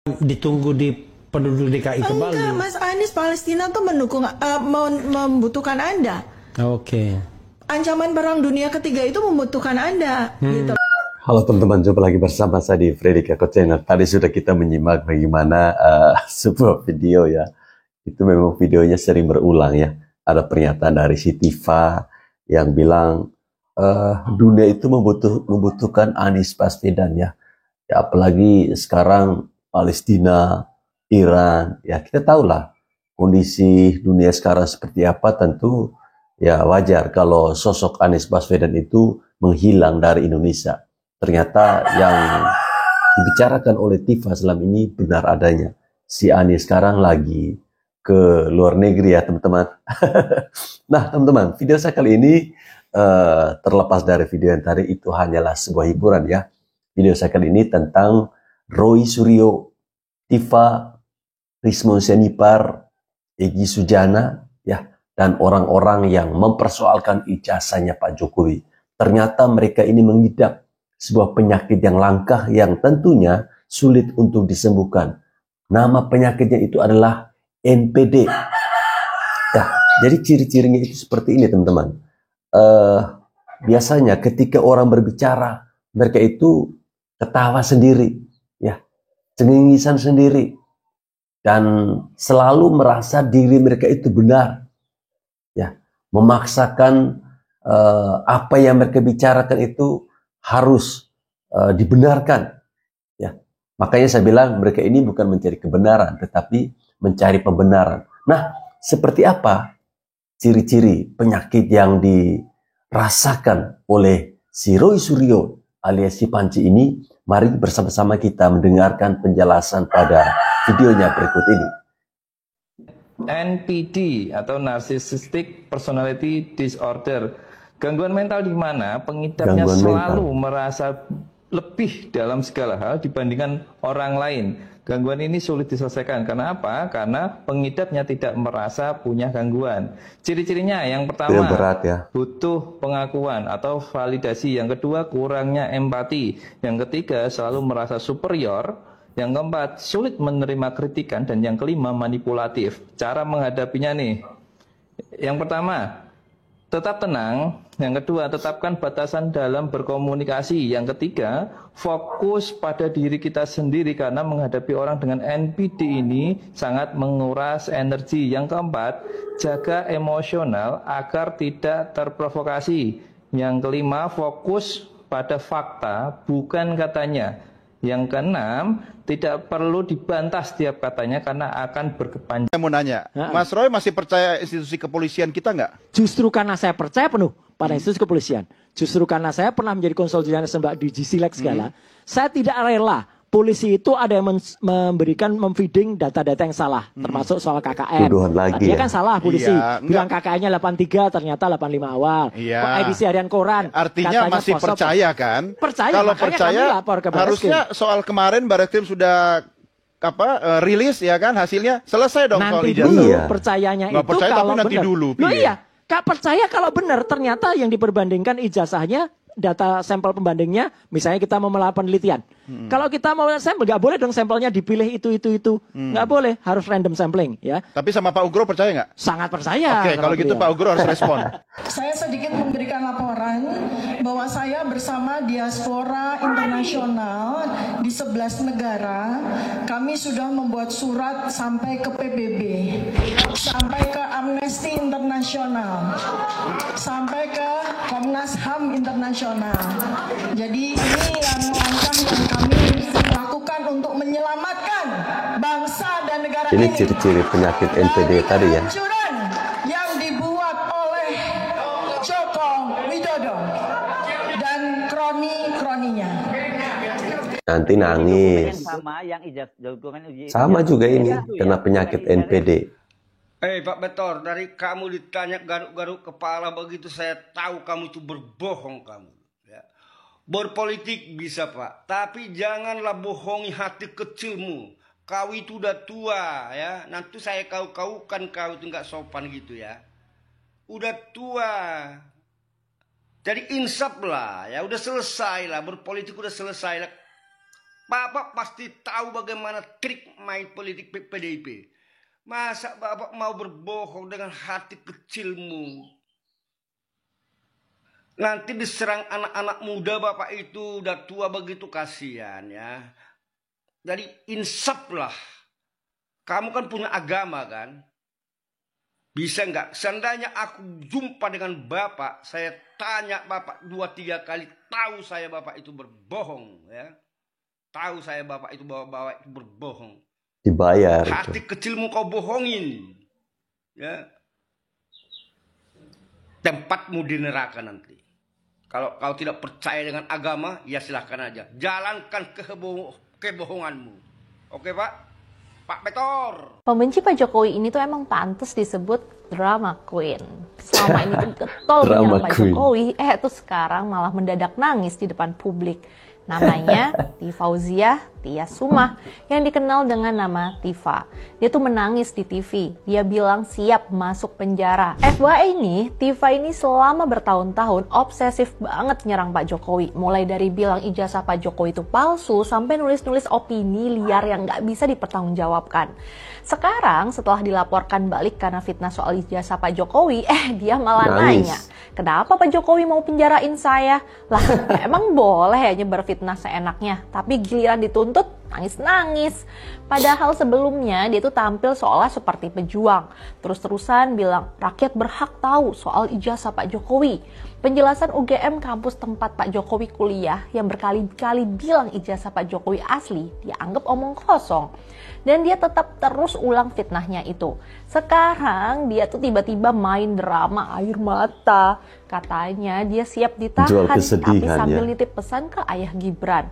ditunggu di penduduk DKI kembali. Enggak, Mas Anies, Palestina tuh membutuhkan Anda. Oke. Ancaman perang dunia ketiga itu membutuhkan Anda. Gitu. Halo teman-teman, jumpa lagi bersama saya di Freddy Kako Channel. Tadi sudah kita menyimak bagaimana sebuah video ya. Itu memang videonya sering berulang ya. Ada pernyataan dari si Tifa yang bilang dunia itu membutuhkan Anies Baswedan ya. Ya apalagi sekarang Palestina, Iran, ya kita tahulah kondisi dunia sekarang seperti apa. Tentu ya wajar kalau sosok Anies Baswedan itu menghilang dari Indonesia. Ternyata yang dibicarakan oleh Tifa selama ini benar adanya. Si Anies sekarang lagi ke luar negeri ya teman-teman. Nah teman-teman, video saya kali ini terlepas dari video yang tadi, itu hanyalah sebuah hiburan ya. Video saya kali ini tentang Roy Suryo, Tifa, Rismon Senipar, Egy Sujana ya, dan orang-orang yang mempersoalkan ijazahnya Pak Jokowi. Ternyata mereka ini mengidap sebuah penyakit yang langka yang tentunya sulit untuk disembuhkan. Nama penyakitnya itu adalah NPD. Ya, jadi ciri-cirinya itu seperti ini teman-teman. Biasanya ketika orang berbicara, mereka itu ketawa sendiri, ya, cengengisan sendiri, dan selalu merasa diri mereka itu benar, ya, memaksakan apa yang mereka bicarakan itu harus dibenarkan, ya. Makanya saya bilang mereka ini bukan mencari kebenaran, tetapi mencari pembenaran. Nah, seperti apa ciri-ciri penyakit yang dirasakan oleh si Roy Suryo alias si Panci ini? Mari bersama-sama kita mendengarkan penjelasan pada videonya berikut ini. NPD atau Narcissistic Personality Disorder, gangguan mental di mana pengidapnya selalu merasa lebih dalam segala hal dibandingkan orang lain. Gangguan ini sulit diselesaikan. Karena apa? Karena pengidapnya tidak merasa punya gangguan. Ciri-cirinya yang pertama, berat, ya, butuh pengakuan atau validasi. Yang kedua, kurangnya empati. Yang ketiga, selalu merasa superior. Yang keempat, sulit menerima kritikan. Dan yang kelima, manipulatif. Cara menghadapinya nih. Yang pertama, tetap tenang. Yang kedua, tetapkan batasan dalam berkomunikasi. Yang ketiga, fokus pada diri kita sendiri karena menghadapi orang dengan NPD ini sangat menguras energi. Yang keempat, jaga emosional agar tidak terprovokasi. Yang kelima, fokus pada fakta bukan katanya. Yang keenam, tidak perlu dibantah setiap katanya karena akan berkepanjangan. Saya mau nanya, Mas Roy masih percaya institusi kepolisian kita nggak? Justru karena saya percaya penuh pada institusi kepolisian, justru karena saya pernah menjadi konsultan Mbak di GCLEX segala, saya tidak rela polisi itu ada yang memberikan memfeeding data-data yang salah, termasuk soal KKN. Tuduhan lagi Dia ya? kan salah polisi, bilang KKN-nya 83 ternyata 85 awal. Edisi harian koran. Artinya masih percaya kan? Percaya. Kalau percaya harusnya soal kemarin Barreskrim sudah rilis ya kan hasilnya, selesai dong soal ijazah. Dulu percayanya nggak itu percaya, kalau tapi nanti benar. dulu. Loh iya, Kak percaya kalau benar ternyata yang diperbandingkan ijazahnya data sampel pembandingnya, misalnya kita mau melakukan penelitian. Kalau kita mau sampel, nggak boleh dong sampelnya dipilih itu. Nggak boleh, harus random sampling ya. Tapi sama Pak Ugro percaya nggak? Sangat percaya. Oke, kalau gitu Pak Ugro harus respon. Saya sedikit memberikan laporan bahwa saya bersama diaspora internasional di 11 negara, kami sudah membuat surat sampai ke PBB, sampai ke Amnesty Internasional, sampai ke Komnas HAM Internasional. Jadi ini yang langkah yang kami lakukan untuk menyelamatkan bangsa dan negara ini. Ini ciri-ciri penyakit NPD tadi ya. Kehancuran yang dibuat oleh Joko Widodo dan kroni-kroninya. Nanti nangis. Sama juga ini, kena penyakit NPD. Pak Betor, dari kamu ditanya garuk-garuk kepala begitu saya tahu kamu itu berbohong kamu. Ya. Berpolitik bisa Pak, tapi janganlah bohongi hati kecilmu. Kau itu udah tua ya, nanti saya kau-kaukan kau itu nggak sopan gitu ya. Udah tua, jadi insaf lah ya, udah selesai lah, berpolitik udah selesai lah. Bapak pasti tahu bagaimana trik main politik PDIP. Masa Bapak mau berbohong dengan hati kecilmu? Nanti diserang anak-anak muda Bapak itu udah tua begitu, kasihan ya. Jadi insaflah. Kamu kan punya agama kan? Bisa nggak? Seandainya aku jumpa dengan Bapak, saya tanya Bapak 2-3 kali, tahu saya Bapak itu berbohong ya. Tahu saya Bapak itu bawa itu berbohong. Dibayar. Hati kecilmu kau bohongin. Ya. Tempatmu di neraka nanti. Kalau kau tidak percaya dengan agama, ya silahkan aja. Jalankan kebohonganmu. Oke Pak? Pak Betor. Pembenci Pak Jokowi ini tuh emang pantas disebut drama queen. Selama ini tuh getol menyerang Pak Jokowi, tuh sekarang malah mendadak nangis di depan publik. Namanya Fauzia Tia Sumah, yang dikenal dengan nama Tifa. Dia tuh menangis di TV. Dia bilang siap masuk penjara. FYI nih, Tifa ini selama bertahun-tahun obsesif banget nyerang Pak Jokowi. Mulai dari bilang ijazah Pak Jokowi itu palsu, sampai nulis-nulis opini liar yang nggak bisa dipertanggungjawabkan. Sekarang setelah dilaporkan balik karena fitnah soal ijazah Pak Jokowi, dia malah nanya, kenapa Pak Jokowi mau penjarain saya? Lah, emang boleh aja berfitnah seenaknya, tapi giliran dituntut nangis-nangis. Padahal sebelumnya dia tuh tampil seolah seperti pejuang. Terus-terusan bilang rakyat berhak tahu soal ijazah Pak Jokowi. Penjelasan UGM kampus tempat Pak Jokowi kuliah yang berkali-kali bilang ijazah Pak Jokowi asli dianggap omong kosong. Dan dia tetap terus ulang fitnahnya itu. Sekarang dia tuh tiba-tiba main drama air mata. Katanya dia siap ditahan, tapi sambil nitip pesan ke ayah Gibran.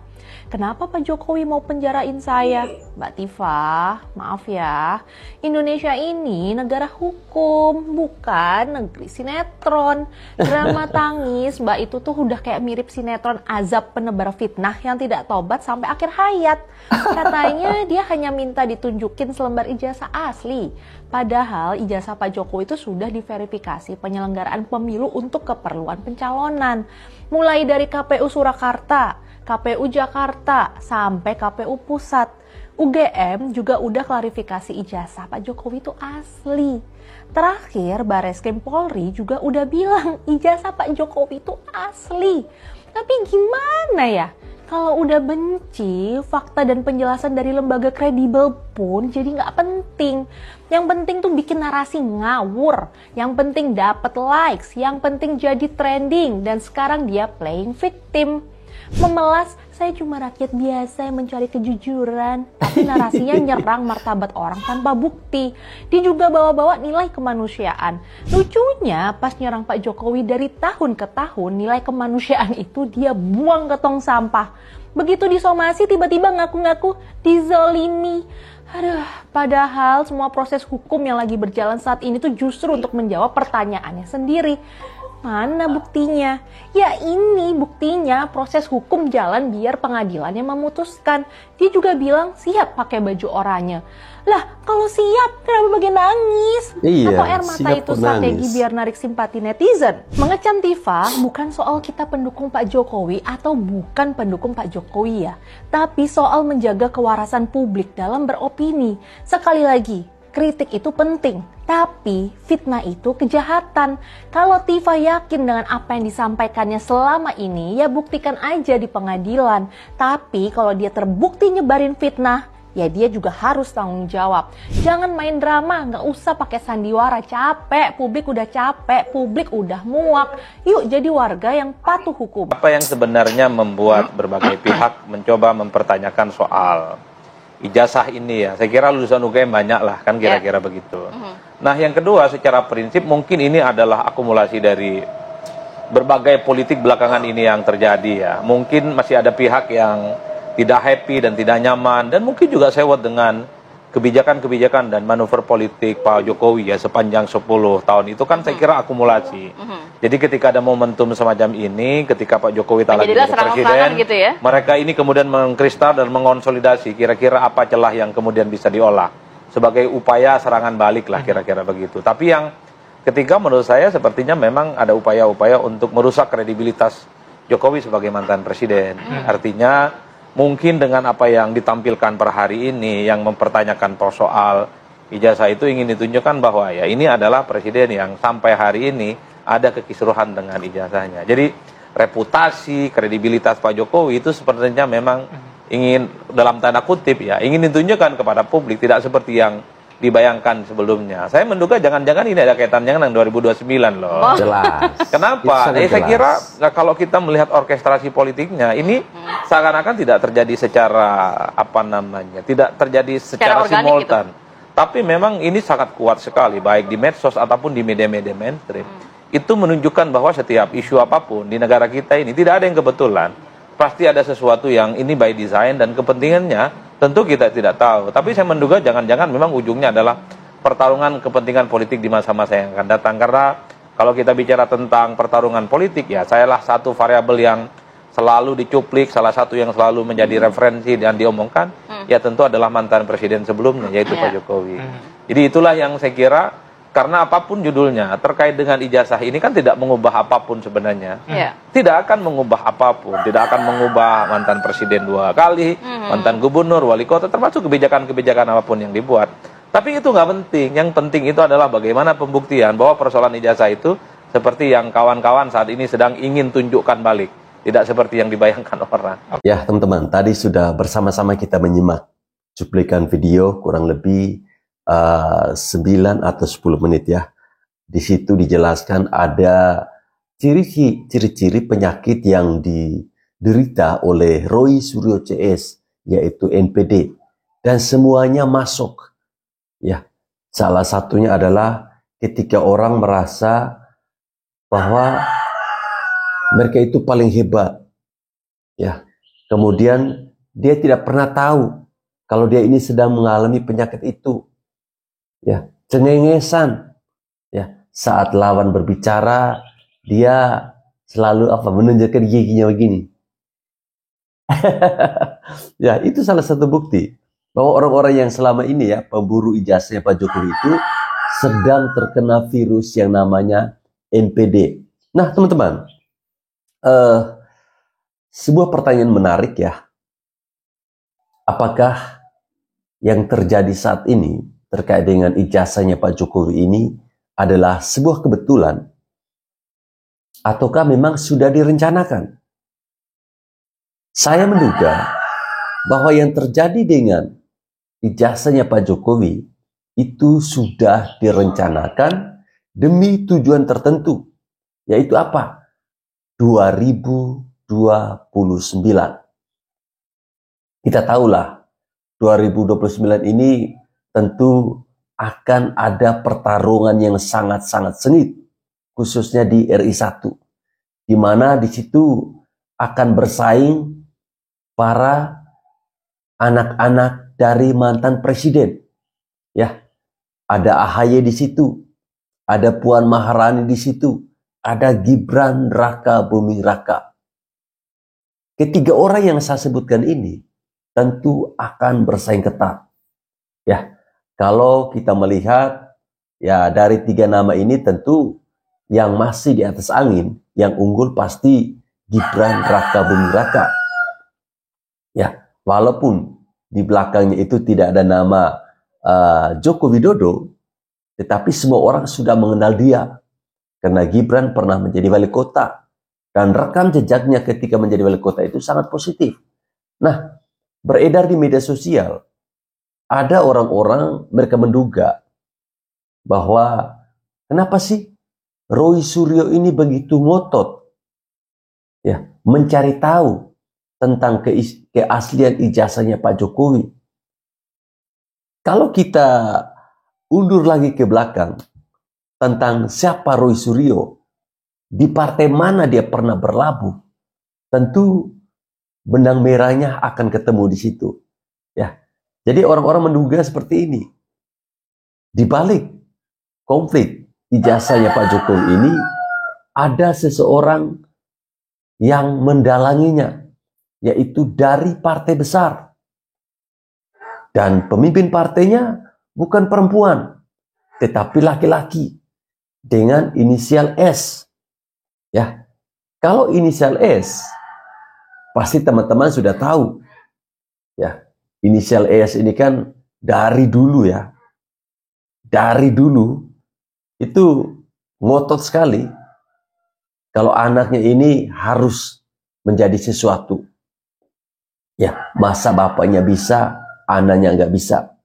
Kenapa Pak Jokowi mau penjarain saya? Mbak Tifa, maaf ya, Indonesia ini negara hukum, bukan negeri sinetron. Drama tangis Mbak itu tuh udah kayak mirip sinetron azab penebar fitnah yang tidak tobat sampai akhir hayat. Katanya dia hanya minta ditunjukin selembar ijazah asli. Padahal ijazah Pak Jokowi itu sudah diverifikasi penyelenggaraan pemilu untuk keperluan pencalonan. Mulai dari KPU Surakarta, KPU Jakarta, sampai KPU Pusat. UGM juga udah klarifikasi ijazah Pak Jokowi itu asli. Terakhir, Bareskrim Polri juga udah bilang ijazah Pak Jokowi itu asli. Tapi gimana ya? Kalau udah benci, fakta dan penjelasan dari lembaga kredibel pun jadi nggak penting. Yang penting tuh bikin narasi ngawur. Yang penting dapat likes. Yang penting jadi trending. Dan sekarang dia playing victim. Memelas, saya cuma rakyat biasa yang mencari kejujuran, tapi narasinya nyerang martabat orang tanpa bukti. Dia juga bawa-bawa nilai kemanusiaan. Lucunya, pas nyerang Pak Jokowi dari tahun ke tahun, nilai kemanusiaan itu dia buang ke tong sampah. Begitu disomasi, tiba-tiba ngaku-ngaku dizolimi. Aduh, padahal semua proses hukum yang lagi berjalan saat ini tuh justru untuk menjawab pertanyaannya sendiri. Mana buktinya? Ya ini buktinya, proses hukum jalan biar pengadilannya memutuskan. Dia juga bilang siap pakai baju oranye. Lah, kalau siap kenapa bagian nangis? Atau air mata itu strategi biar narik simpati netizen? Mengecam Tifa bukan soal kita pendukung Pak Jokowi atau bukan pendukung Pak Jokowi ya. Tapi soal menjaga kewarasan publik dalam beropini. Sekali lagi, kritik itu penting, tapi fitnah itu kejahatan. Kalau Tifa yakin dengan apa yang disampaikannya selama ini, ya buktikan aja di pengadilan. Tapi kalau dia terbukti nyebarin fitnah, ya dia juga harus tanggung jawab. Jangan main drama, nggak usah pakai sandiwara. Capek, publik udah capek, publik udah muak. Yuk jadi warga yang patuh hukum. Apa yang sebenarnya membuat berbagai pihak mencoba mempertanyakan soal ijazah ini ya, saya kira lulusan UGM banyak lah kan kira-kira begitu. Nah yang kedua, secara prinsip mungkin ini adalah akumulasi dari berbagai politik belakangan ini yang terjadi ya. Mungkin masih ada pihak yang tidak happy dan tidak nyaman, dan mungkin juga sewot dengan kebijakan-kebijakan dan manuver politik Pak Jokowi ya sepanjang 10 tahun itu kan saya kira akumulasi. Jadi ketika ada momentum semacam ini, ketika Pak Jokowi tak lagi jadi presiden, gitu ya? mereka ini kemudian mengkristal dan mengonsolidasi kira-kira apa celah yang kemudian bisa diolah sebagai upaya serangan balik lah kira-kira begitu. Tapi yang ketiga menurut saya sepertinya memang ada upaya-upaya untuk merusak kredibilitas Jokowi sebagai mantan presiden. Artinya mungkin dengan apa yang ditampilkan per hari ini yang mempertanyakan soal ijazah itu ingin ditunjukkan bahwa ya ini adalah presiden yang sampai hari ini ada kekisruhan dengan ijazahnya. Jadi reputasi, kredibilitas Pak Jokowi itu sepertinya memang ingin dalam tanda kutip ya, ingin ditunjukkan kepada publik, tidak seperti yang dibayangkan sebelumnya. Saya menduga jangan-jangan ini ada kaitannya dengan 2029 loh. Jelas. Kenapa? Saya kira kalau kita melihat orkestrasi politiknya ini seakan-akan tidak terjadi secara tidak terjadi secara simultan. Gitu. Tapi memang ini sangat kuat sekali baik di medsos ataupun di media-media mainstream. Itu menunjukkan bahwa setiap isu apapun di negara kita ini tidak ada yang kebetulan. Pasti ada sesuatu yang ini by design dan kepentingannya tentu kita tidak tahu. Tapi saya menduga jangan-jangan memang ujungnya adalah pertarungan kepentingan politik di masa-masa yang akan datang. Karena kalau kita bicara tentang pertarungan politik ya, salah satu variabel yang selalu dicuplik, salah satu yang selalu menjadi referensi dan diomongkan ya tentu adalah mantan presiden sebelumnya, yaitu Pak Jokowi. Jadi itulah yang saya kira, karena apapun judulnya terkait dengan ijazah ini kan tidak mengubah apapun sebenarnya. Tidak akan mengubah apapun, tidak akan mengubah mantan presiden 2 kali, mantan gubernur, wali kota, termasuk kebijakan-kebijakan apapun yang dibuat. Tapi itu nggak penting. Yang penting itu adalah bagaimana pembuktian bahwa persoalan ijazah itu seperti yang kawan-kawan saat ini sedang ingin tunjukkan balik. Tidak seperti yang dibayangkan orang. Ya teman-teman, tadi sudah bersama-sama kita menyimak cuplikan video kurang lebih 9 atau 10 menit ya. Di situ dijelaskan ada ciri-ciri penyakit yang diderita oleh Roy Suryo CS, yaitu NPD. Dan semuanya masuk. Ya, salah satunya adalah ketika orang merasa bahwa mereka itu paling hebat. Ya. Kemudian dia tidak pernah tahu kalau dia ini sedang mengalami penyakit itu. Ya, cengengesan. Ya, saat lawan berbicara, dia selalu menunjukkan giginya begini. Ya, itu salah satu bukti bahwa orang-orang yang selama ini ya pemburu ijazahnya Pak Jokowi itu sedang terkena virus yang namanya NPD. Nah, teman-teman, sebuah pertanyaan menarik ya. Apakah yang terjadi saat ini terkait dengan ijazahnya Pak Jokowi ini adalah sebuah kebetulan ataukah memang sudah direncanakan? Saya menduga bahwa yang terjadi dengan ijazahnya Pak Jokowi itu sudah direncanakan demi tujuan tertentu, yaitu apa? 2029. Kita tahulah 2029 ini tentu akan ada pertarungan yang sangat-sangat sengit, khususnya di RI1, di mana di situ akan bersaing para anak-anak dari mantan presiden. Ya, ada AHY di situ, ada Puan Maharani di situ, ada Gibran Raka Buming Raka. Ketiga orang yang saya sebutkan ini tentu akan bersaing ketat. Ya, kalau kita melihat ya dari 3 nama ini tentu yang masih di atas angin, yang unggul pasti Gibran Raka Buming Raka. Ya, walaupun di belakangnya itu tidak ada nama Joko Widodo, tetapi semua orang sudah mengenal dia. Karena Gibran pernah menjadi wali kota. Dan rekam jejaknya ketika menjadi wali kota itu sangat positif. Nah, beredar di media sosial, ada orang-orang mereka menduga bahwa kenapa sih Roy Suryo ini begitu ngotot ya mencari tahu tentang keaslian ijazahnya Pak Jokowi. Kalau kita undur lagi ke belakang tentang siapa Roy Suryo, di partai mana dia pernah berlabuh, tentu benang merahnya akan ketemu di situ. Ya, jadi orang-orang menduga seperti ini. Di balik konflik ijazahnya Pak Jokowi ini ada seseorang yang mendalanginya, yaitu dari partai besar. Dan pemimpin partainya bukan perempuan, tetapi laki-laki dengan inisial S. Ya, kalau inisial S, pasti teman-teman sudah tahu Ya, inisial ES ini kan dari dulu ya. Dari dulu itu ngotot sekali kalau anaknya ini harus menjadi sesuatu. Ya, masa bapaknya bisa, anaknya nggak bisa.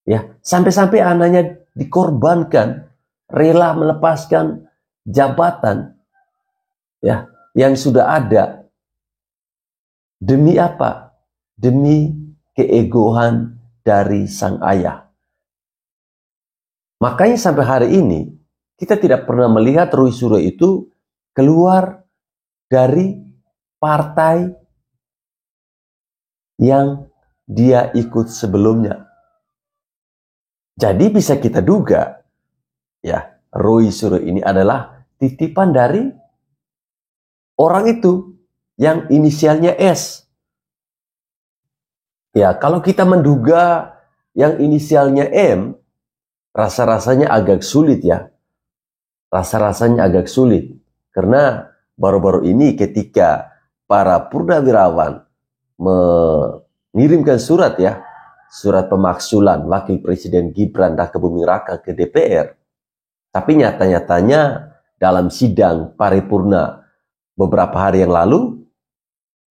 Ya, sampai-sampai anaknya dikorbankan, rela melepaskan jabatan ya yang sudah ada. Demi apa? Demi keegoan dari sang ayah. Makanya sampai hari ini kita tidak pernah melihat Roy Suryo itu keluar dari partai yang dia ikut sebelumnya. Jadi bisa kita duga ya, Roy Suryo ini adalah titipan dari orang itu yang inisialnya S. Ya, kalau kita menduga yang inisialnya M, rasa-rasanya agak sulit ya. Rasa-rasanya agak sulit. Karena baru-baru ini ketika para purnawirawan mengirimkan surat ya, surat pemaksulan Wakil Presiden Gibran Rakabuming Raka ke DPR. Tapi nyata-nyatanya dalam sidang paripurna beberapa hari yang lalu,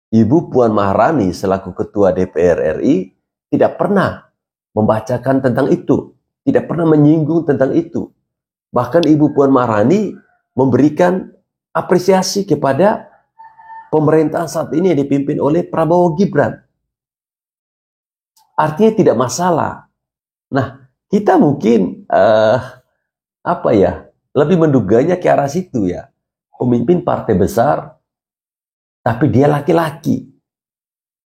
Ibu Puan Maharani selaku Ketua DPR RI tidak pernah membacakan tentang itu, tidak pernah menyinggung tentang itu. Bahkan Ibu Puan Maharani memberikan apresiasi kepada pemerintahan saat ini yang dipimpin oleh Prabowo Gibran. Artinya tidak masalah. Nah, kita mungkin lebih menduganya ke arah situ ya. Pemimpin partai besar, tapi dia laki-laki.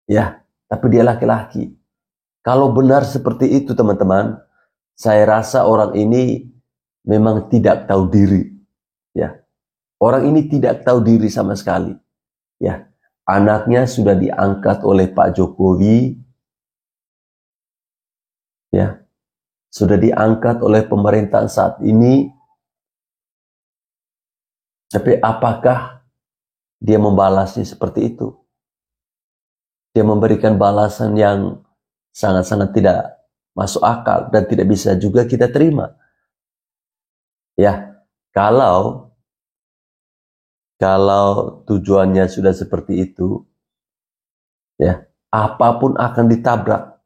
Ya, tapi dia laki-laki. Kalau benar seperti itu teman-teman, saya rasa orang ini memang tidak tahu diri. Ya, orang ini tidak tahu diri sama sekali. Ya, anaknya sudah diangkat oleh Pak Jokowi. Ya, sudah diangkat oleh pemerintahan saat ini. Tapi apakah dia membalasnya seperti itu? Dia memberikan balasan yang sangat-sangat tidak masuk akal dan tidak bisa juga kita terima. Ya, kalau tujuannya sudah seperti itu, ya, apapun akan ditabrak.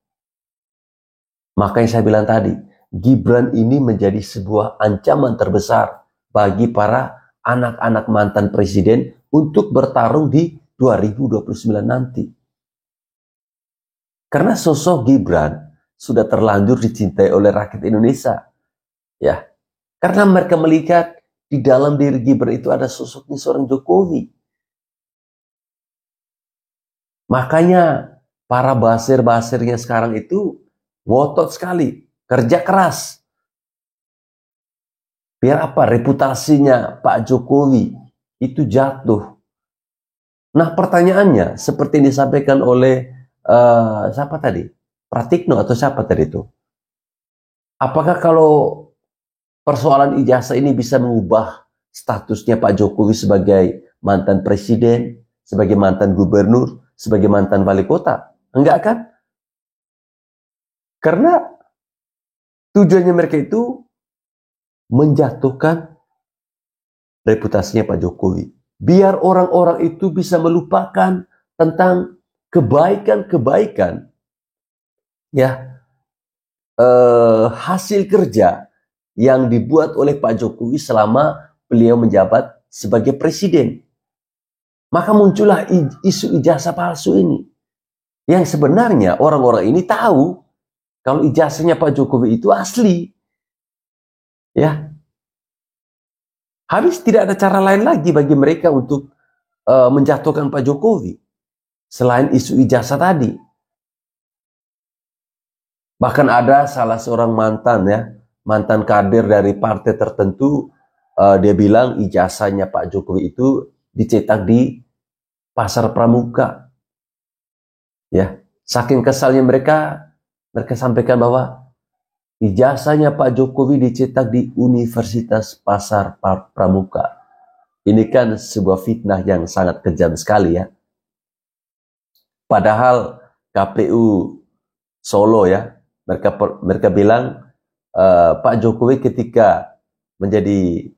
Makanya saya bilang tadi, Gibran ini menjadi sebuah ancaman terbesar bagi para anak-anak mantan presiden untuk bertarung di 2029 nanti. Karena sosok Gibran sudah terlanjur dicintai oleh rakyat Indonesia. Ya, karena mereka melihat di dalam diri Gibran itu ada sosoknya seorang Jokowi. Makanya para basir-basirnya sekarang itu ngotot sekali, kerja keras. Biar apa? Reputasinya Pak Jokowi itu jatuh. Nah, pertanyaannya seperti yang disampaikan oleh siapa tadi? Pratikno atau siapa tadi itu? Apakah kalau persoalan ijazah ini bisa mengubah statusnya Pak Jokowi sebagai mantan presiden, sebagai mantan gubernur, sebagai mantan wali kota? Enggak kan? Karena tujuannya mereka itu menjatuhkan reputasinya Pak Jokowi. Biar orang-orang itu bisa melupakan tentang kebaikan-kebaikan ya, hasil kerja yang dibuat oleh Pak Jokowi selama beliau menjabat sebagai presiden. Maka muncullah isu ijazah palsu ini. Yang sebenarnya orang-orang ini tahu kalau ijazahnya Pak Jokowi itu asli. Ya, habis tidak ada cara lain lagi bagi mereka untuk menjatuhkan Pak Jokowi selain isu ijazah tadi. Bahkan ada salah seorang mantan kader dari partai tertentu, dia bilang ijazahnya Pak Jokowi itu dicetak di Pasar Pramuka. Ya, saking kesalnya mereka sampaikan bahwa ijazahnya Pak Jokowi dicetak di Universitas Pasar Pramuka. Ini kan sebuah fitnah yang sangat kejam sekali ya. Padahal KPU Solo ya. Mereka bilang Pak Jokowi ketika menjadi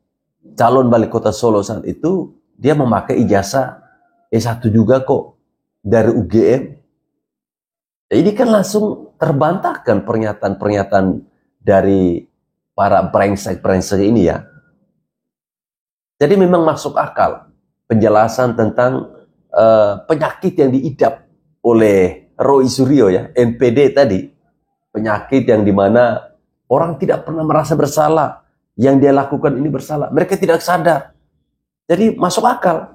calon wali kota Solo saat itu dia memakai ijazah S1 juga kok dari UGM. Ini kan langsung terbantahkan pernyataan-pernyataan dari para brengsek-brengsek ini ya. Jadi memang masuk akal penjelasan tentang penyakit yang diidap oleh Roy Suryo ya, NPD tadi. Penyakit yang dimana orang tidak pernah merasa bersalah. Yang dia lakukan ini bersalah. Mereka tidak sadar. Jadi masuk akal.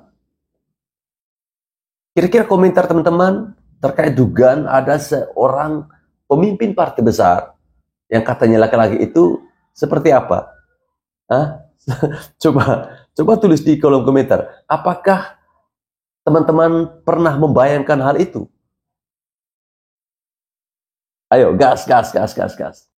Kira-kira komentar teman-teman terkait dugaan ada seorang pemimpin partai besar yang katanya laki-laki itu seperti apa? Hah? Coba tulis di kolom komentar. Apakah teman-teman pernah membayangkan hal itu? Ayo, gas.